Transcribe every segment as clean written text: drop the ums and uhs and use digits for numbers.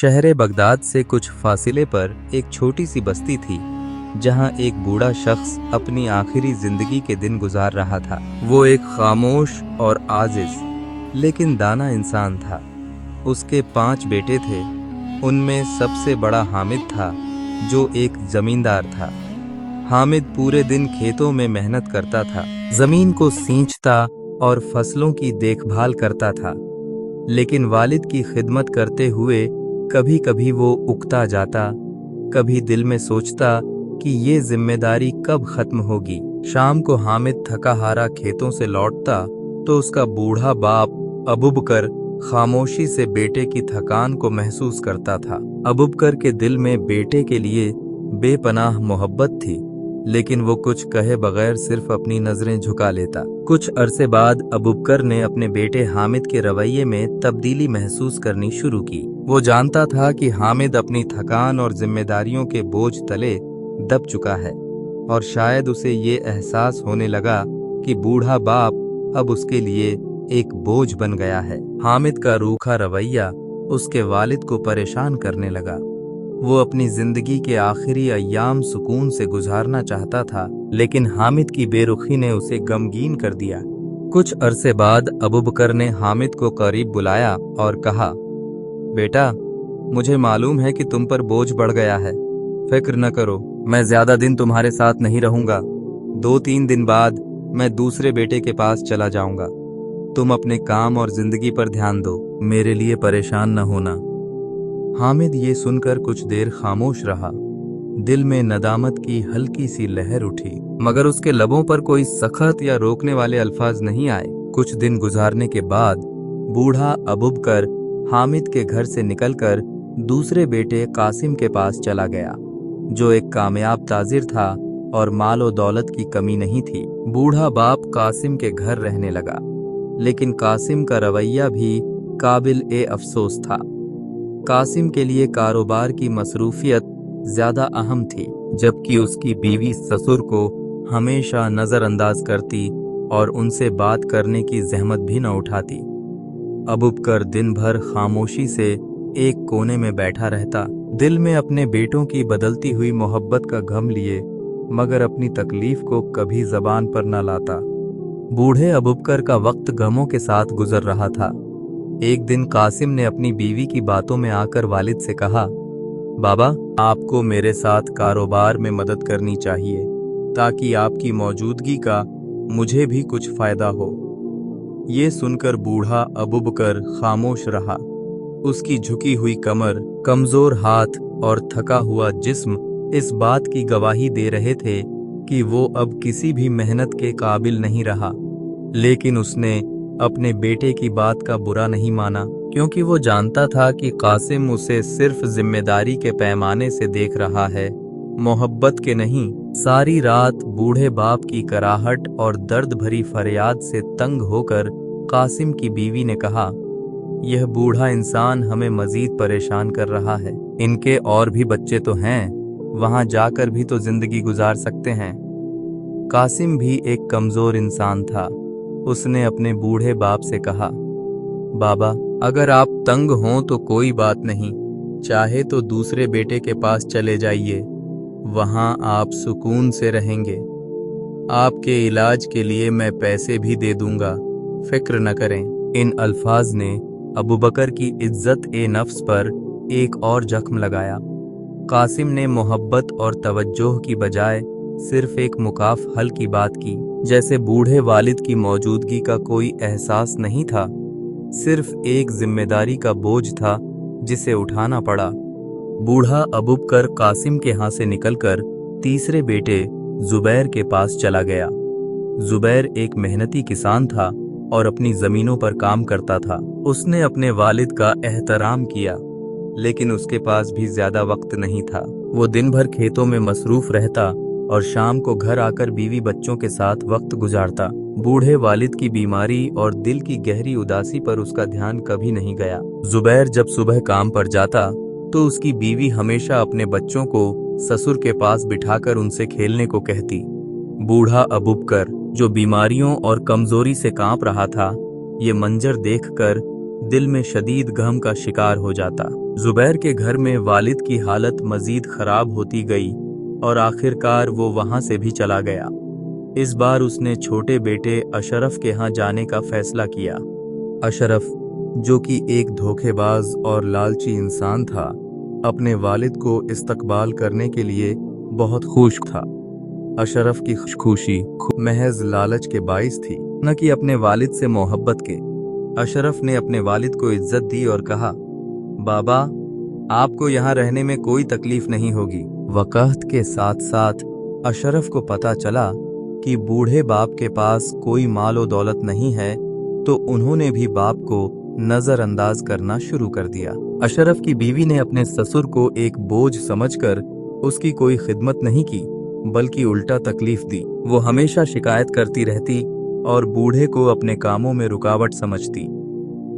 शहर बगदाद से कुछ फासिले पर एक छोटी सी बस्ती थी जहां एक बूढ़ा शख्स अपनी आखिरी जिंदगी के दिन गुजार रहा था। वो एक खामोश और आजिज लेकिन दाना इंसान था। उसके 5 बेटे थे। उनमें सबसे बड़ा हामिद था जो एक जमींदार था। हामिद पूरे दिन खेतों में मेहनत करता था, जमीन को सींचता और फसलों की देखभाल करता था। लेकिन वालिद की खिदमत करते हुए कभी कभी वो उकता जाता, कभी दिल में सोचता कि ये जिम्मेदारी कब खत्म होगी। शाम को हामिद थका हारा खेतों से लौटता तो उसका बूढ़ा बाप अबूबकर खामोशी से बेटे की थकान को महसूस करता था। अबूबकर के दिल में बेटे के लिए बेपनाह मोहब्बत थी, लेकिन वो कुछ कहे बगैर सिर्फ अपनी नजरें झुका लेता। कुछ अरसे बाद अबूबकर ने अपने बेटे हामिद के रवैये में तब्दीली महसूस करनी शुरू की। वो जानता था कि हामिद अपनी थकान और जिम्मेदारियों के बोझ तले दब चुका है, और शायद उसे ये एहसास होने लगा कि बूढ़ा बाप अब उसके लिए एक बोझ बन गया है। हामिद का रूखा रवैया उसके वालिद को परेशान करने लगा। वो अपनी जिंदगी के आखिरी अय्याम सुकून से गुजारना चाहता था, लेकिन हामिद की बेरुखी ने उसे गमगीन कर दिया। कुछ अरसे बाद अबूबकर ने हामिद को करीब बुलाया और कहा, बेटा, मुझे मालूम है कि तुम पर बोझ बढ़ गया है। फिक्र न करो, मैं ज्यादा दिन तुम्हारे साथ नहीं रहूंगा। 2-3 दिन बाद मैं दूसरे बेटे के पास चला जाऊंगा। तुम अपने काम और जिंदगी पर ध्यान दो, मेरे लिए परेशान न होना। हामिद ये सुनकर कुछ देर खामोश रहा। दिल में नदामत की हल्की सी लहर उठी, मगर उसके लबों पर कोई सख्त या रोकने वाले अल्फाज नहीं आए। कुछ दिन गुजारने के बाद बूढ़ा अबूबकर हामिद के घर से निकलकर दूसरे बेटे कासिम के पास चला गया, जो एक कामयाब ताजिर था और मालो दौलत की कमी नहीं थी। बूढ़ा बाप कासिम के घर रहने लगा, लेकिन कासिम का रवैया भी काबिल ए अफसोस था। कासिम के लिए कारोबार की मसरूफियत ज्यादा अहम थी, जबकि उसकी बीवी ससुर को हमेशा नजरअंदाज करती और उनसे बात करने की जहमत भी न उठाती। अबूबकर दिन भर खामोशी से एक कोने में बैठा रहता, दिल में अपने बेटों की बदलती हुई मोहब्बत का गम लिए, मगर अपनी तकलीफ को कभी जबान पर न लाता। बूढ़े अबूबकर का वक्त गमों के साथ गुजर रहा था। एक दिन कासिम ने अपनी बीवी की बातों में आकर वालिद से कहा, बाबा, आपको मेरे साथ कारोबार में मदद करनी चाहिए, ताकि आपकी मौजूदगी का मुझे भी कुछ फायदा हो। ये सुनकर बूढ़ा अबूबकर खामोश रहा। उसकी झुकी हुई कमर, कमजोर हाथ और थका हुआ जिस्म इस बात की गवाही दे रहे थे कि वो अब किसी भी मेहनत के काबिल नहीं रहा। लेकिन उसने अपने बेटे की बात का बुरा नहीं माना, क्योंकि वो जानता था कि कासिम उसे सिर्फ जिम्मेदारी के पैमाने से देख रहा है, मोहब्बत के नहीं। सारी रात बूढ़े बाप की कराहट और दर्द भरी फरियाद से तंग होकर कासिम की बीवी ने कहा, यह बूढ़ा इंसान हमें मजीद परेशान कर रहा है। इनके और भी बच्चे तो हैं, वहां जाकर भी तो जिंदगी गुजार सकते हैं। कासिम भी एक कमजोर इंसान था। उसने अपने बूढ़े बाप से कहा, बाबा, अगर आप तंग हों तो कोई बात नहीं, चाहे तो दूसरे बेटे के पास चले जाइए, वहां आप सुकून से रहेंगे। आपके इलाज के लिए मैं पैसे भी दे दूंगा, फिक्र न करें। इन अल्फाज ने अबूबकर की इज्जत ए नफ्स पर एक और जख्म लगाया। कासिम ने मोहब्बत और तवज्जोह की बजाय सिर्फ एक मुकाफ हल की बात की, जैसे बूढ़े वालिद की मौजूदगी का कोई एहसास नहीं था, सिर्फ एक जिम्मेदारी का बोझ था जिसे उठाना पड़ा। बूढ़ा अबूबकर कासिम के यहाँ से निकलकर तीसरे बेटे जुबैर के पास चला गया। जुबैर एक मेहनती किसान था और अपनी जमीनों पर काम करता था। उसने अपने वालिद का एहतराम किया, लेकिन उसके पास भी ज्यादा वक्त नहीं था। वो दिन भर खेतों में मसरूफ रहता और शाम को घर आकर बीवी बच्चों के साथ वक्त गुजारता। बूढ़े वालिद की बीमारी और दिल की गहरी उदासी पर उसका ध्यान कभी नहीं गया। जुबैर जब सुबह काम पर जाता तो उसकी बीवी हमेशा अपने बच्चों को ससुर के पास बिठाकर उनसे खेलने को कहती। बूढ़ा अबूबकर, जो बीमारियों और कमजोरी से कांप रहा था, ये मंजर देखकर दिल में शदीद गम का शिकार हो जाता। जुबैर के घर में वालिद की हालत मजीद खराब होती गई और आखिरकार वो वहां से भी चला गया। इस बार उसने छोटे बेटे अशरफ के यहाँ जाने का फैसला किया। अशरफ, जो कि एक धोखेबाज और लालची इंसान था, अपने वालिद को इस्तकबाल करने के लिए बहुत खुश था। अशरफ की खुशी महज लालच के बाइस थी, न कि अपने वालिद से मोहब्बत के। अशरफ ने अपने वालिद को इज्जत दी और कहा, बाबा, आपको यहाँ रहने में कोई तकलीफ नहीं होगी। वक़्त के साथ साथ अशरफ को पता चला कि बूढ़े बाप के पास कोई माल और दौलत नहीं है, तो उन्होंने भी बाप को नजरअंदाज करना शुरू कर दिया। अशरफ की बीवी ने अपने ससुर को एक बोझ समझकर उसकी कोई खिदमत नहीं की, बल्कि उल्टा तकलीफ दी। वो हमेशा शिकायत करती रहती और बूढ़े को अपने कामों में रुकावट समझती।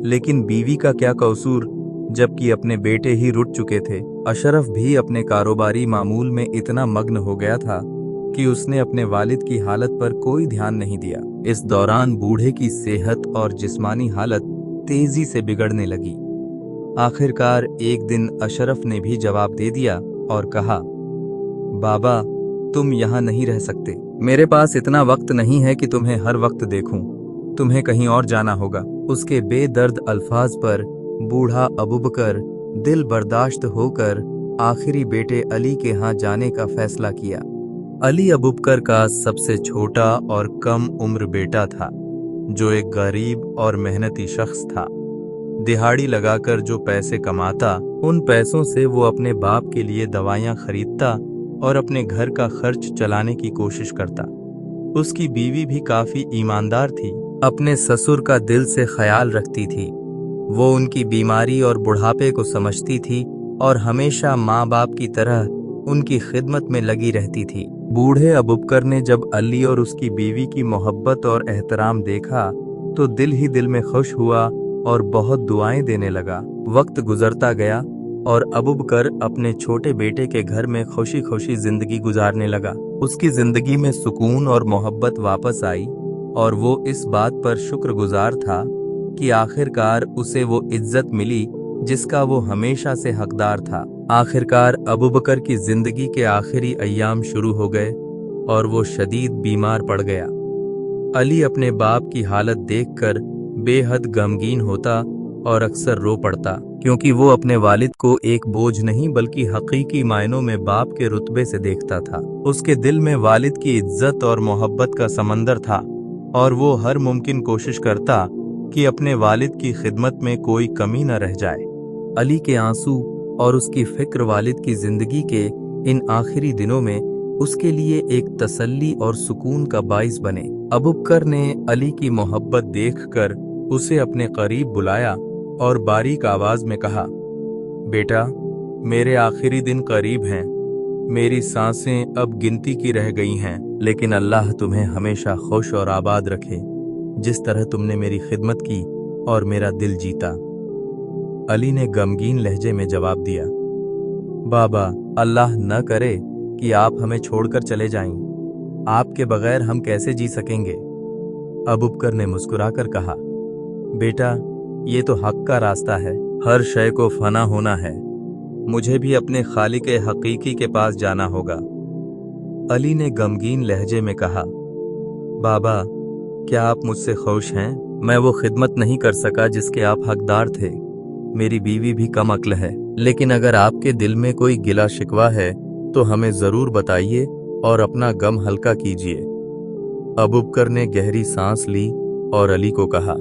लेकिन बीवी का क्या कसूर, जबकि अपने बेटे ही रुट चुके थे। अशरफ भी अपने कारोबारी मामूल में इतना मग्न हो गया था कि उसने अपने वालिद की हालत पर कोई ध्यान नहीं दिया। इस दौरान बूढ़े की सेहत और जिस्मानी हालत तेजी से बिगड़ने लगी। आखिरकार एक दिन अशरफ ने भी जवाब दे दिया और कहा, बाबा, तुम यहाँ नहीं रह सकते। मेरे पास इतना वक्त नहीं है कि तुम्हें हर वक्त देखूं। तुम्हें कहीं और जाना होगा। उसके बेदर्द अल्फाज पर बूढ़ा अबूबकर दिल बर्दाश्त होकर आखिरी बेटे अली के यहाँ जाने का फैसला किया। अली अबूबकर का सबसे छोटा और कम उम्र बेटा था, जो एक गरीब और मेहनती शख्स था। दिहाड़ी लगाकर जो पैसे कमाता, उन पैसों से वो अपने बाप के लिए दवाइयाँ खरीदता और अपने घर का खर्च चलाने की कोशिश करता। उसकी बीवी भी काफी ईमानदार थी, अपने ससुर का दिल से ख्याल रखती थी। वो उनकी बीमारी और बुढ़ापे को समझती थी और हमेशा माँ बाप की तरह उनकी खिदमत में लगी रहती थी। बूढ़े अबूबकर ने जब अली और उसकी बीवी की मोहब्बत और एहतराम देखा तो दिल ही दिल में खुश हुआ और बहुत दुआएं देने लगा। वक्त गुजरता गया और अबूबकर अपने छोटे बेटे के घर में खुशी खुशी जिंदगी गुजारने लगा। उसकी जिंदगी में सुकून और मोहब्बत वापस आई और वो इस बात पर शुक्रगुजार था कि आखिरकार उसे वो इज्जत मिली जिसका वो हमेशा से हकदार था। आखिरकार अबूबकर की जिंदगी के आखिरी अय्याम शुरू हो गए और वो शदीद बीमार पड़ गया। अली अपने बाप की हालत देखकर बेहद गमगीन होता और अक्सर रो पड़ता, क्योंकि वो अपने वालिद को एक बोझ नहीं बल्कि हकीकी मायनों में बाप के रुतबे से देखता था। उसके दिल में वालिद की इज्जत और मोहब्बत का समंदर था और वो हर मुमकिन कोशिश करता कि अपने वालिद की खिदमत में कोई कमी न रह जाए। अली के आंसू और उसकी फिक्र वालिद की जिंदगी के इन आखिरी दिनों में उसके लिए एक तसल्ली और सुकून का बाइस बने। अबूबकर ने अली की मोहब्बत देखकर उसे अपने करीब बुलाया और बारीक आवाज में कहा, बेटा, मेरे आखिरी दिन करीब हैं। मेरी सांसें अब गिनती की रह गई हैं, लेकिन अल्लाह तुम्हें हमेशा खुश और आबाद रखे, जिस तरह तुमने मेरी खिदमत की और मेरा दिल जीता। अली ने गमगीन लहजे में जवाब दिया, बाबा, अल्लाह न करे कि आप हमें छोड़कर चले जाएं। आपके बगैर हम कैसे जी सकेंगे। अबूबकर ने मुस्कुराकर कहा, बेटा, ये तो हक का रास्ता है। हर शय को फना होना है। मुझे भी अपने खालिक हकीकी के पास जाना होगा। अली ने गमगीन लहजे में कहा, बाबा, क्या आप मुझसे खुश हैं? मैं वो खिदमत नहीं कर सका जिसके आप हकदार थे। मेरी बीवी भी कम अक्ल है, लेकिन अगर आपके दिल में कोई गिला शिकवा है तो हमें जरूर बताइए और अपना गम हल्का कीजिए। अबूबकर ने गहरी सांस ली और अली को कहा,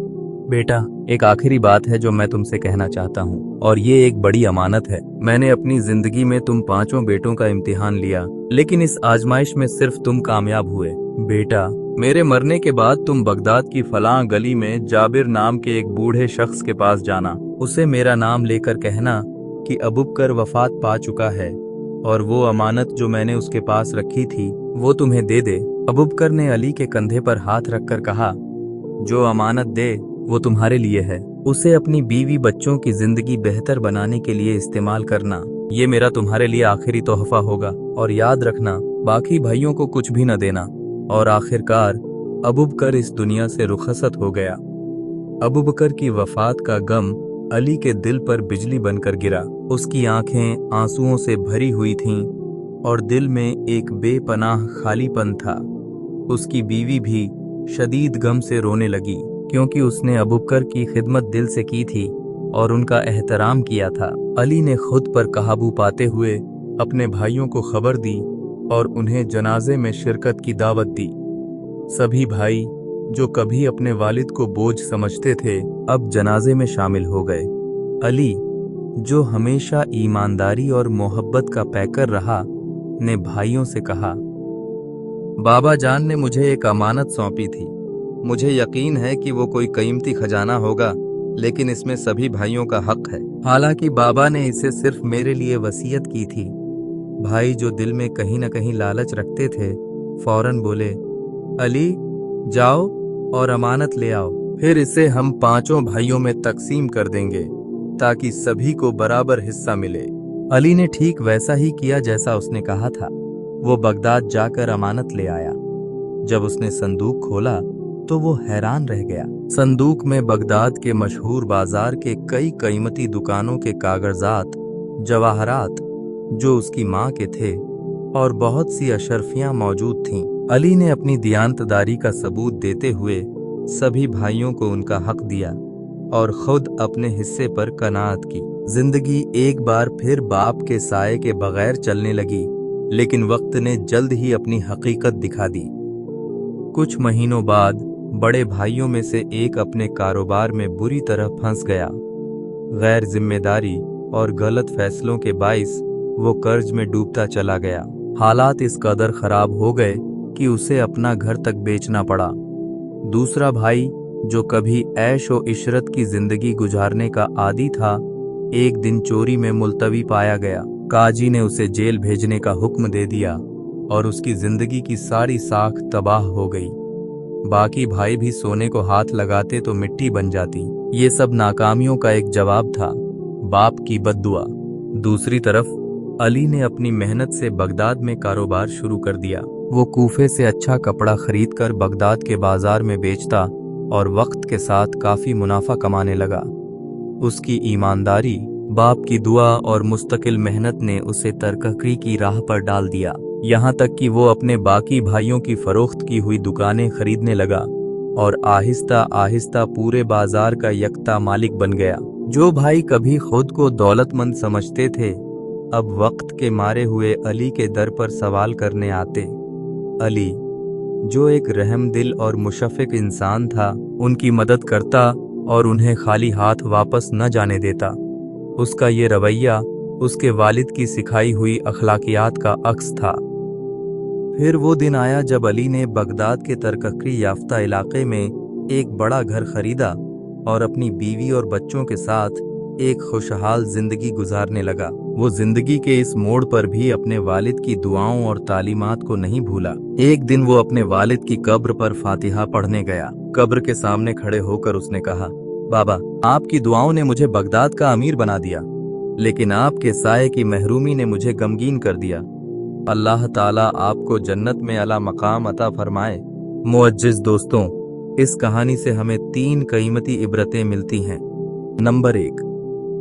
बेटा, एक आखिरी बात है जो मैं तुमसे कहना चाहता हूँ, और ये एक बड़ी अमानत है। मैंने अपनी जिंदगी में तुम पांचों बेटों का इम्तिहान लिया, लेकिन इस आजमाइश में सिर्फ तुम कामयाब हुए। बेटा, मेरे मरने के बाद तुम बगदाद की फलां गली में जाबिर नाम के एक बूढ़े शख्स के पास जाना। उसे मेरा नाम लेकर कहना कि अबूबकर वफात पा चुका है और वो अमानत जो मैंने उसके पास रखी थी वो तुम्हें दे दे। अबूबकर ने अली के कंधे पर हाथ रखकर कहा, जो अमानत दे वो तुम्हारे लिए है। उसे अपनी बीवी बच्चों की जिंदगी बेहतर बनाने के लिए इस्तेमाल करना। ये मेरा तुम्हारे लिए आखिरी तोहफा होगा, और याद रखना, बाकी भाइयों को कुछ भी न देना। और आखिरकार अबूबकर इस दुनिया से रुखसत हो गया। अबू बकर की वफात का गम अली के दिल पर बिजली बनकर गिरा। उसकी आंखें आंसुओं से भरी हुई थीं और दिल में एक बेपनाह खालीपन था। उसकी बीवी भी शदीद गम से रोने लगी, क्योंकि उसने अबू बकर की खिदमत दिल से की थी और उनका एहतराम किया था। अली ने खुद पर काबू पाते हुए अपने भाइयों को खबर दी और उन्हें जनाजे में शिरकत की दावत दी। सभी भाई जो कभी अपने वालिद को बोझ समझते थे, अब जनाजे में शामिल हो गए। अली, जो हमेशा ईमानदारी और मोहब्बत का पैकर रहा, ने भाइयों से कहा, बाबा जान ने मुझे एक अमानत सौंपी थी। मुझे यकीन है कि वो कोई कीमती खजाना होगा, लेकिन इसमें सभी भाइयों का हक है। हालांकि बाबा ने इसे सिर्फ मेरे लिए वसीयत की थी। भाई जो दिल में कहीं न कहीं लालच रखते थे, फौरन बोले, अली जाओ और अमानत ले आओ, फिर इसे हम पांचों भाइयों में तकसीम कर देंगे ताकि सभी को बराबर हिस्सा मिले। अली ने ठीक वैसा ही किया जैसा उसने कहा था। वो बगदाद जाकर अमानत ले आया। जब उसने संदूक खोला तो वो हैरान रह गया। संदूक में बगदाद के मशहूर बाजार के कई कीमती दुकानों के कागजात, जवाहरात जो उसकी माँ के थे, और बहुत सी अशरफियां मौजूद थीं। अली ने अपनी दियानतदारी का सबूत देते हुए सभी भाइयों को उनका हक दिया और खुद अपने हिस्से पर कनाअत की। जिंदगी एक बार फिर बाप के साये के बगैर चलने लगी, लेकिन वक्त ने जल्द ही अपनी हकीकत दिखा दी। कुछ महीनों बाद बड़े भाइयों में से एक अपने कारोबार में बुरी तरह फंस गया। गैर जिम्मेदारी और गलत फैसलों के बाइस वो कर्ज में डूबता चला गया। हालात इस कदर खराब हो गए कि उसे अपना घर तक बेचना पड़ा। दूसरा भाई, जो कभी ऐश व इशरत की जिंदगी गुजारने का आदी था, एक दिन चोरी में मुलतवी पाया गया। काजी ने उसे जेल भेजने का हुक्म दे दिया और उसकी जिंदगी की सारी साख तबाह हो गई। बाकी भाई भी सोने को हाथ लगाते तो मिट्टी बन जाती। ये सब नाकामियों का एक जवाब था, बाप की बद्दुआ। दूसरी तरफ अली ने अपनी मेहनत से बगदाद में कारोबार शुरू कर दिया। वो कूफे से अच्छा कपड़ा खरीदकर बगदाद के बाजार में बेचता और वक्त के साथ काफी मुनाफा कमाने लगा। उसकी ईमानदारी, बाप की दुआ और मुस्तकिल मेहनत ने उसे तरक्की की राह पर डाल दिया। यहाँ तक कि वो अपने बाकी भाइयों की फरोख्त की हुई दुकानें खरीदने लगा और आहिस्ता आहिस्ता पूरे बाजार का यकता मालिक बन गया। जो भाई कभी खुद को दौलतमंद समझते थे, अब वक्त के मारे हुए अली के दर पर सवाल करने आते। अली, जो एक रहमदिल और मुशफ़िक़ इंसान था, उनकी मदद करता और उन्हें खाली हाथ वापस न जाने देता। उसका ये रवैया उसके वालिद की सिखाई हुई अखलाकियात का अक्स था। फिर वो दिन आया जब अली ने बगदाद के तरक्की याफ्ता इलाके में एक बड़ा घर खरीदा और अपनी बीवी और बच्चों के साथ एक खुशहाल जिंदगी गुजारने लगा। वो जिंदगी के इस मोड़ पर भी अपने वालिद की दुआओं और तालीमात को नहीं भूला। एक दिन वो अपने वालिद की कब्र पर फातिहा पढ़ने गया। कब्र के सामने खड़े होकर उसने कहा, बाबा, आपकी दुआओं ने मुझे बगदाद का अमीर बना दिया, लेकिन आपके साये की महरूमी ने मुझे गमगीन कर दिया। अल्लाह ताला आपको जन्नत में आला मकाम अता फरमाए। मुअज्जिज दोस्तों, इस कहानी से हमें 3 कीमती इबरतें मिलती हैं। नंबर 1,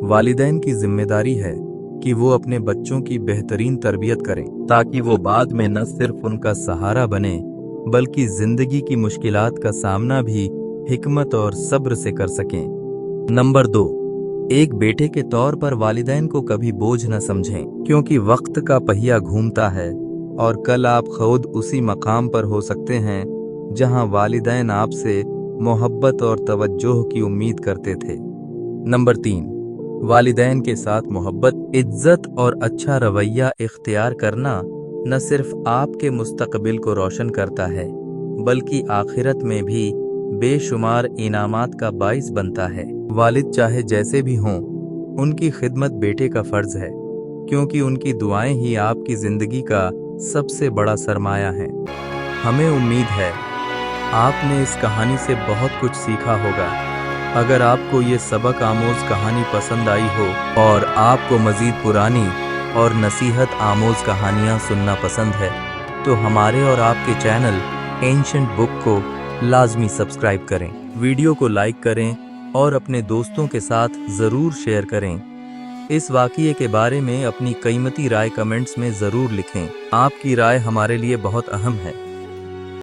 वालिदैन की जिम्मेदारी है कि वो अपने बच्चों की बेहतरीन तरबियत करें, ताकि वो बाद में न सिर्फ उनका सहारा बने, बल्कि जिंदगी की मुश्किलात का सामना भी हिकमत और सब्र से कर सकें। नंबर 2, एक बेटे के तौर पर वालिदैन को कभी बोझ न समझें, क्योंकि वक्त का पहिया घूमता है और कल आप खुद उसी मकाम पर हो सकते हैं जहां वालिदैन आपसे मोहब्बत और तवज्जोह की उम्मीद करते थे। नंबर 3, वालिदैन के साथ मोहब्बत, इज्जत और अच्छा रवैया इख्तियार करना न सिर्फ आपके मुस्तकबिल को रोशन करता है, बल्कि आखिरत में भी बेशुमार इनामात का बाइस बनता है। वालिद चाहे जैसे भी हों, उनकी खिदमत बेटे का फर्ज है, क्योंकि उनकी दुआएं ही आपकी जिंदगी का सबसे बड़ा सरमाया है। हमें उम्मीद है आपने इस कहानी से बहुत कुछ सीखा होगा। अगर आपको ये सबक आमोज कहानी पसंद आई हो और आपको मज़ीद पुरानी और नसीहत आमोज कहानियाँ सुनना पसंद है, तो हमारे और आपके चैनल एंशिएंट बुक को लाजमी सब्सक्राइब करें, वीडियो को लाइक करें اور اپنے دوستوں کے ساتھ ضرور شیئر کریں۔ اس واقعے کے بارے میں اپنی قیمتی رائے کمنٹس میں ضرور لکھیں۔ آپ کی رائے ہمارے لیے بہت اہم ہے۔